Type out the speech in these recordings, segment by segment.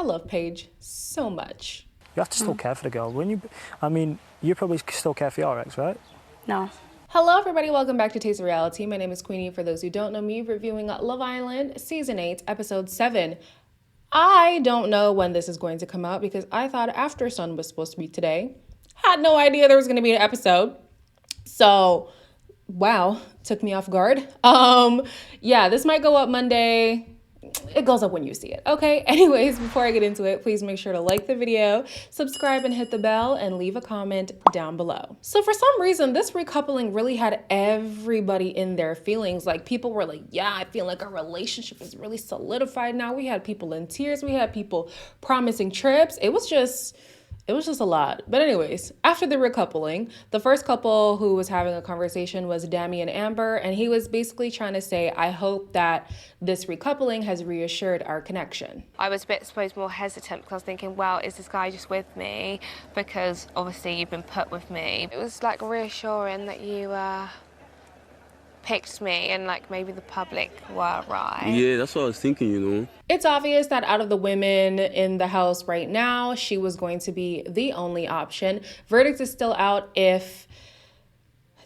I love Paige so much. You have to still care for the girl. You probably still care for your ex, right? No. Hello everybody, welcome back to Taste of Reality. My name is Queenie. For those who don't know me, reviewing Love Island Season 8, Episode 7. I don't know when this is going to come out because I thought After Sun was supposed to be today. Had no idea there was going to be an episode. So, wow, took me off guard. Yeah, this might go up Monday. It goes up when you see it, okay? Anyways, before I get into it, please make sure to like the video, subscribe and hit the bell, and leave a comment down below. So for some reason, this recoupling really had everybody in their feelings. Like, people were like, yeah, I feel like our relationship is really solidified now. We had people in tears. We had people promising trips. It was just a lot. But anyways, after the recoupling, the first couple who was having a conversation was Davide and Amber, and he was basically trying to say, I hope that this recoupling has reassured our connection. I was a bit, I suppose, more hesitant because I was thinking, well, is this guy just with me? Because obviously you've been put with me. It was like reassuring that you picked me and like maybe the public were right. Yeah, that's what I was thinking, you know. It's obvious that out of the women in the house right now, she was going to be the only option. Verdict is still out if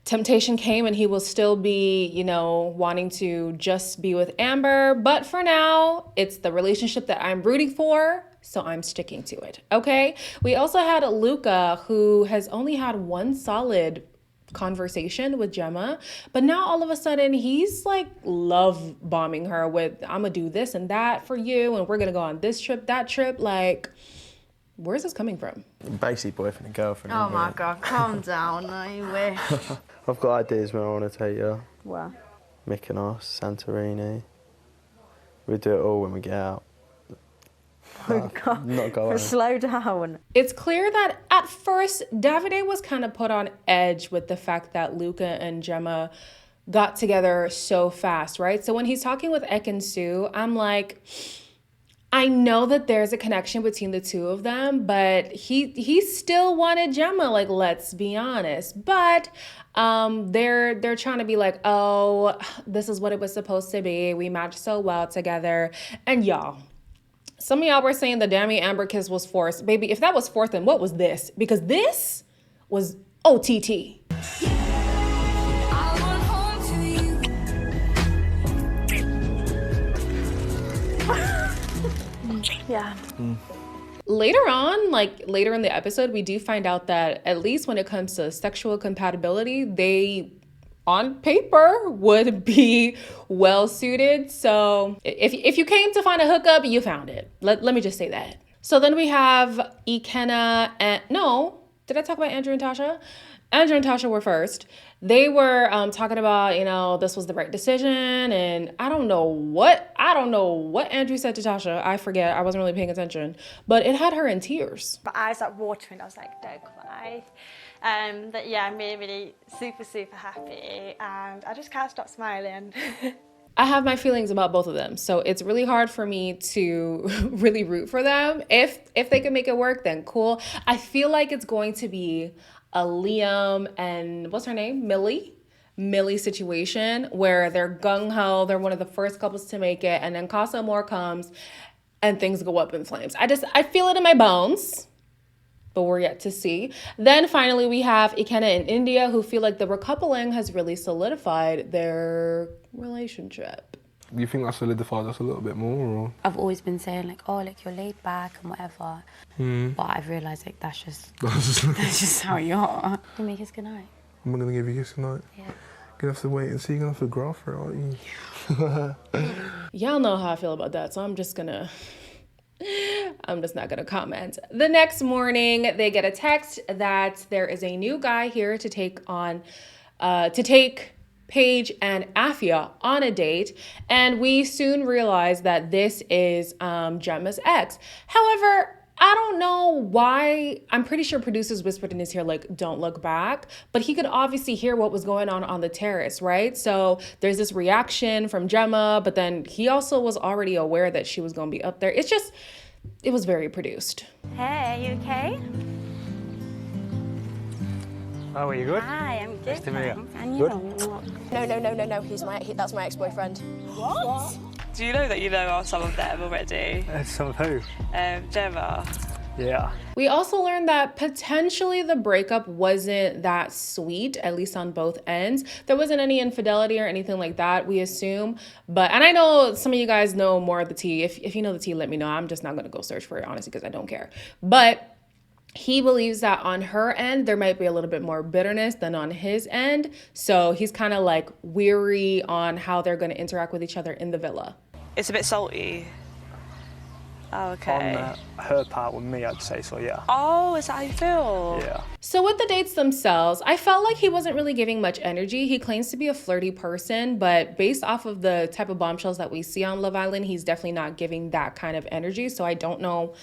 temptation came and he will still be, you know, wanting to just be with Amber. But for now, it's the relationship that I'm rooting for, so I'm sticking to it, okay? We also had Luca, who has only had one solid conversation with Gemma, but now all of a sudden he's like love bombing her with, I'm gonna do this and that for you, and we're gonna go on this trip, that trip. Like, where's this coming from? Basically boyfriend and girlfriend. Oh my God, calm down, no, you wish. I've got ideas where I want to take you. Well. Mykonos, Santorini. We'll do it all when we get out. Oh God, not going. slow down. It's clear that at first Davide was kind of put on edge with the fact that Luca and Gemma got together so fast, right? So when he's talking with Ek and Sue, I'm like, I know that there's a connection between the two of them, but he still wanted Gemma, like, let's be honest. But they're trying to be like, oh, this is what it was supposed to be. We matched so well together. And y'all, some of y'all were saying the Davide Amber kiss was forced. Baby, if that was forced, then what was this? Because this was OTT. Yeah. Later on, like later in the episode, we do find out that at least when it comes to sexual compatibility, they on paper would be well suited. So if you came to find a hookup, you found it. Let me just say that. So then we have Ikenna and no, did I talk about Andrew and Tasha? Andrew and Tasha were first. They were talking about, you know, this was the right decision, and I don't know what Andrew said to Tasha. I forget. I wasn't really paying attention, but it had her in tears. But I was like watering. I was like, don't cry. But yeah, I'm really, really super happy, and I just can't stop smiling. I have my feelings about both of them, so it's really hard for me to really root for them. If they can make it work, then cool. I feel like it's going to be a Liam and what's her name? Millie situation where they're gung-ho, they're one of the first couples to make it, and then Casa Amor comes and things go up in flames. I feel it in my bones, but we're yet to see. Then finally we have Ikenna and India, who feel like the recoupling has really solidified their relationship. You think that solidified us a little bit more? Or? I've always been saying like, oh, like you're laid back and whatever. But I've realised like that's just how you are. You make us good night. I'm gonna give you a kiss tonight. Yeah. You're gonna have to wait and see. You're gonna have to graph for it, aren't you? Y'all know how I feel about that, so I'm just not gonna comment. The next morning, they get a text that there is a new guy here to take Paige and Afia on a date, and we soon realize that this is Gemma's ex. However, I don't know why. I'm pretty sure producers whispered in his ear, like, don't look back. But he could obviously hear what was going on the terrace, right? So there's this reaction from Gemma, but then he also was already aware that she was going to be up there. It was very produced. Hey, you okay? Oh, are you good? Hi, I'm good. Nice to meet you. And you? Good? No. That's my ex-boyfriend. What? Do you know that you know some of them already? Some of who? Gemma. Yeah. We also learned that potentially the breakup wasn't that sweet, at least on both ends. There wasn't any infidelity or anything like that, we assume. And I know some of you guys know more of the tea. If you know the tea, let me know. I'm just not going to go search for it, honestly, because I don't care. But he believes that on her end, there might be a little bit more bitterness than on his end. So he's kind of like weary on how they're going to interact with each other in the villa. It's a bit salty. Oh, okay. On her part with me, I'd say so, yeah. Oh, is that how you feel? Yeah. So with the dates themselves, I felt like he wasn't really giving much energy. He claims to be a flirty person, but based off of the type of bombshells that we see on Love Island, he's definitely not giving that kind of energy. So I don't know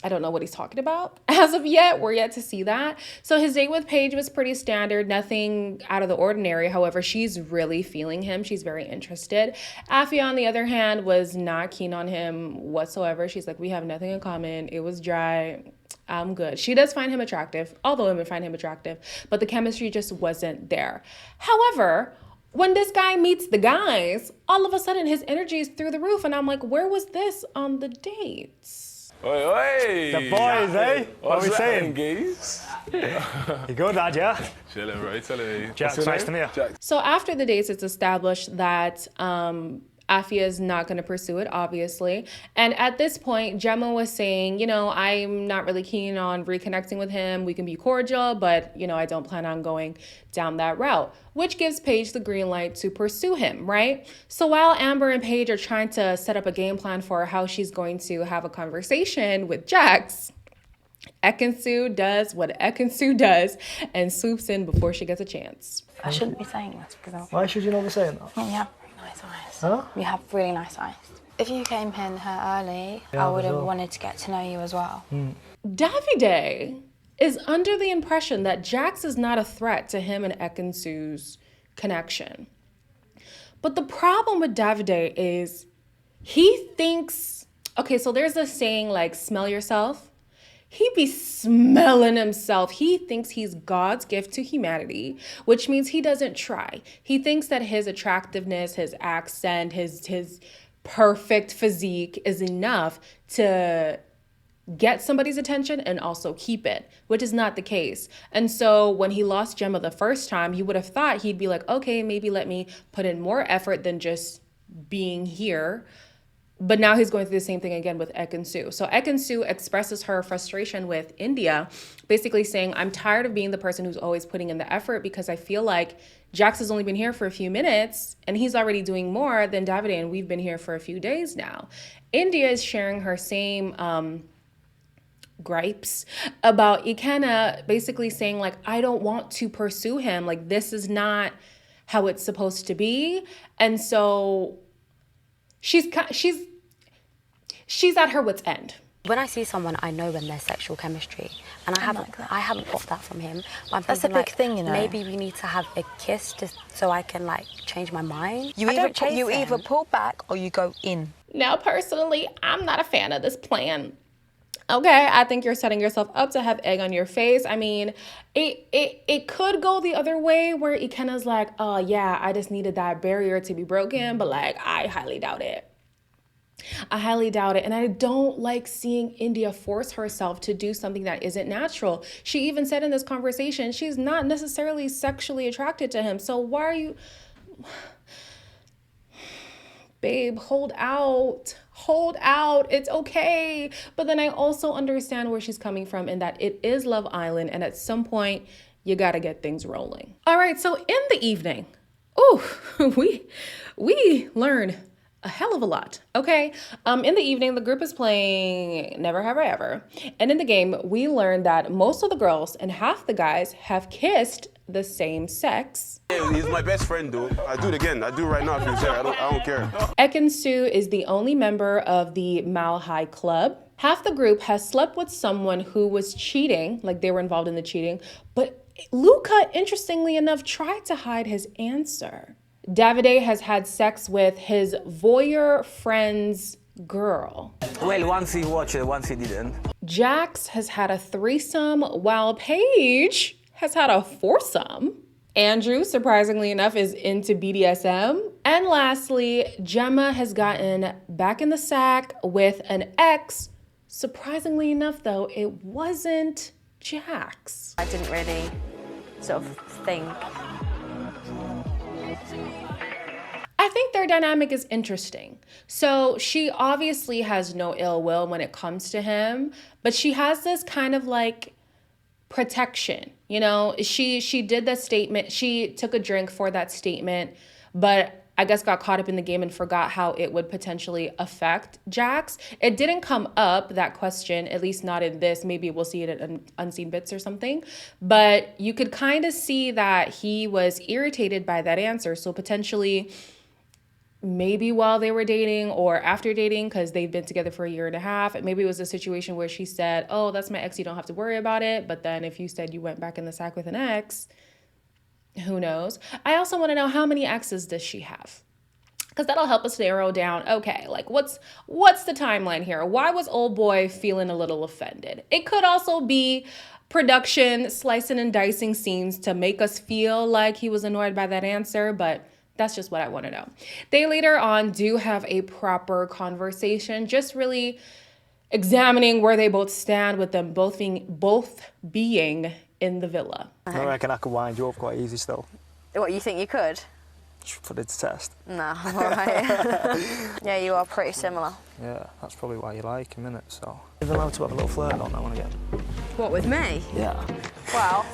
what he's talking about as of yet. We're yet to see that. So his date with Paige was pretty standard, nothing out of the ordinary. However, she's really feeling him. She's very interested. Afia, on the other hand, was not keen on him whatsoever. She's like, we have nothing in common. It was dry. I'm good. She does find him attractive. All the women find him attractive, but the chemistry just wasn't there. However, when this guy meets the guys, all of a sudden his energy is through the roof. And I'm like, where was this on the dates? Oi, oi. The boys, eh? What are we saying? Geese? You good, lad, yeah? Chilling, bro. Chilling. Jack, nice to meet you. Jack. So after the dates, it's established that Afia is not going to pursue it, obviously. And at this point, Gemma was saying, I'm not really keen on reconnecting with him. We can be cordial, but, I don't plan on going down that route, which gives Paige the green light to pursue him, right? So while Amber and Paige are trying to set up a game plan for how she's going to have a conversation with Jax, Ekin-Su does what Ekin-Su does and swoops in before she gets a chance. I shouldn't be saying this because Why should you not be saying that? you have really nice eyes. Huh? You have really nice eyes. If you came in here early, Yeah, I would have sure. wanted to get to know you as well. Davide is under the impression that Jax is not a threat to him and Ekin-Su's connection. But the problem with Davide is he thinks, okay, so there's this saying like, smell yourself. He be smelling himself. He thinks he's God's gift to humanity, which means he doesn't try. He thinks that his attractiveness, his accent, his perfect physique is enough to get somebody's attention and also keep it, which is not the case. And so when he lost Gemma the first time, you would have thought he'd be like, okay, maybe let me put in more effort than just being here. But now he's going through the same thing again with Ekin-Su. So Ekin-Su expresses her frustration with India, basically saying, I'm tired of being the person who's always putting in the effort because I feel like Jax has only been here for a few minutes and he's already doing more than Davide, and we've been here for a few days now. India is sharing her same gripes about Ikenna, basically saying like, I don't want to pursue him. Like, this is not how it's supposed to be. And so she's at her wit's end. When I see someone, I know when there's sexual chemistry, and I haven't got that from him. But I'm That's a thinking, big thing, you know. Maybe we need to have a kiss so I can change my mind. You either pull back or you go in. Now, personally, I'm not a fan of this plan. Okay, I think you're setting yourself up to have egg on your face. I mean, it could go the other way where Ikenna's like, oh yeah, I just needed that barrier to be broken, but I highly doubt it. And I don't like seeing India force herself to do something that isn't natural. She even said in this conversation, she's not necessarily sexually attracted to him. So why are you... Babe, hold out, it's okay. But then I also understand where she's coming from in that it is Love Island, and at some point you gotta get things rolling. All right, so in the evening, we learn a hell of a lot, okay? In the evening, the group is playing Never Have I Ever. And in the game, we learned that most of the girls and half the guys have kissed the same sex. Yeah, he's my best friend, dude. I do it again. I do it right now if he's there. I don't care. Ekin-Su is the only member of the Mile High Club. Half the group has slept with someone who was cheating, like they were involved in the cheating. But Luca, interestingly enough, tried to hide his answer. Davide has had sex with his voyeur friend's girl. Well, once he watched it, once he didn't. Jax has had a threesome, while Paige has had a foursome. Andrew, surprisingly enough, is into BDSM. And lastly, Gemma has gotten back in the sack with an ex. Surprisingly enough, though, it wasn't Jax. I didn't really sort of think. I think their dynamic is interesting. So she obviously has no ill will when it comes to him, but she has this kind of like protection, you know? She did that statement. She took a drink for that statement, but I guess got caught up in the game and forgot how it would potentially affect Jax. It didn't come up, that question, at least not in this. Maybe we'll see it in Unseen Bits or something. But you could kind of see that he was irritated by that answer. So potentially maybe while they were dating or after dating, because they've been together for a year and a half. Maybe it was a situation where she said, oh, that's my ex, you don't have to worry about it. But then if you said you went back in the sack with an ex, who knows? I also want to know, how many exes does she have? Because that'll help us narrow down, okay, like what's the timeline here? Why was old boy feeling a little offended? It could also be production slicing and dicing scenes to make us feel like he was annoyed by that answer, but that's just what I want to know. They later on do have a proper conversation, just really examining where they both stand, with them both being in the villa. I reckon I could wind you up quite easy still. What, you think you could? Just put it to test. No, all right. Yeah, you are pretty similar. Yeah, that's probably why you like him, innit? So you're allowed to have a little flirt on that one again. What, with me? Yeah. Well,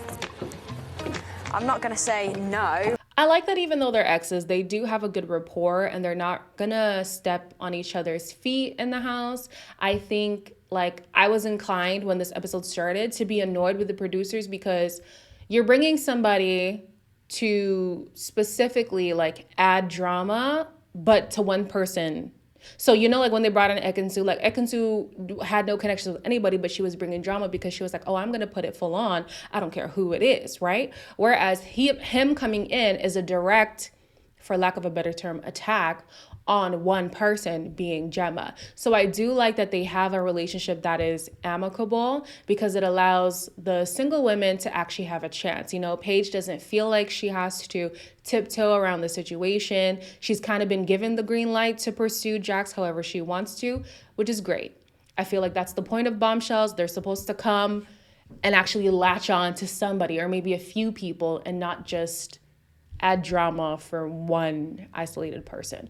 I'm not gonna say no. I like that even though they're exes, they do have a good rapport and they're not gonna step on each other's feet in the house. I think, like, I was inclined when this episode started to be annoyed with the producers, because you're bringing somebody to specifically like add drama, but to one person. So, you know, like when they brought in Ekansu, like Ekansu had no connection with anybody, but she was bringing drama because she was like, oh, I'm going to put it full on. I don't care who it is, right? Whereas him coming in is a direct, for lack of a better term, attack on one person, being Gemma. So I do like that they have a relationship that is amicable, because it allows the single women to actually have a chance. You know, Paige doesn't feel like she has to tiptoe around the situation. She's kind of been given the green light to pursue Jax however she wants to, which is great. I feel like that's the point of bombshells. They're supposed to come and actually latch on to somebody, or maybe a few people, and not just add drama for one isolated person.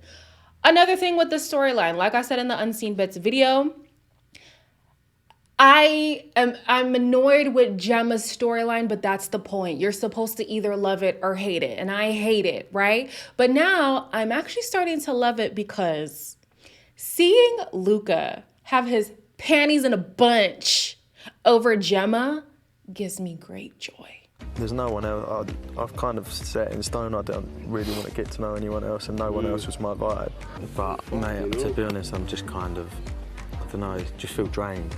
Another thing with the storyline, like I said in the Unseen Bits video, I'm annoyed with Gemma's storyline, but that's the point. You're supposed to either love it or hate it, and I hate it, right? But now I'm actually starting to love it, because seeing Luca have his panties in a bunch over Gemma gives me great joy. There's no one else. I've kind of set in stone. I don't really want to get to know anyone else, and no one else was my vibe. But, mate, to be honest, I'm just kind of, I don't know, just feel drained.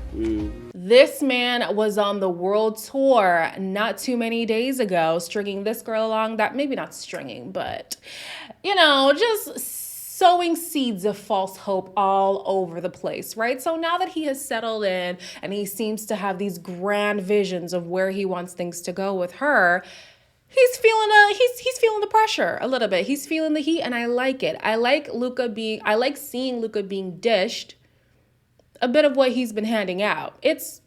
This man was on the world tour not too many days ago, stringing this girl along, that maybe not stringing, but, you know, just sowing seeds of false hope all over the place, right? So now that he has settled in and he seems to have these grand visions of where he wants things to go with her, he's feeling the pressure a little bit. He's feeling the heat, and I like it. I like seeing Luca being dished a bit of what he's been handing out. It's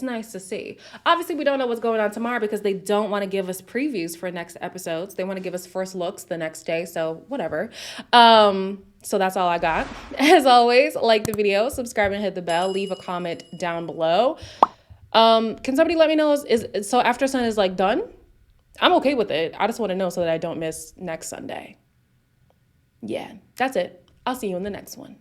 nice to see. Obviously, we don't know what's going on tomorrow, because they don't want to give us previews for next episodes. They want to give us first looks the next day, so whatever. So that's all I got. As always, like the video, subscribe and hit the bell, leave a comment down below. Can somebody let me know, so After Sun is like done? I'm okay with it. I just want to know so that I don't miss next Sunday. Yeah, that's it. I'll see you in the next one.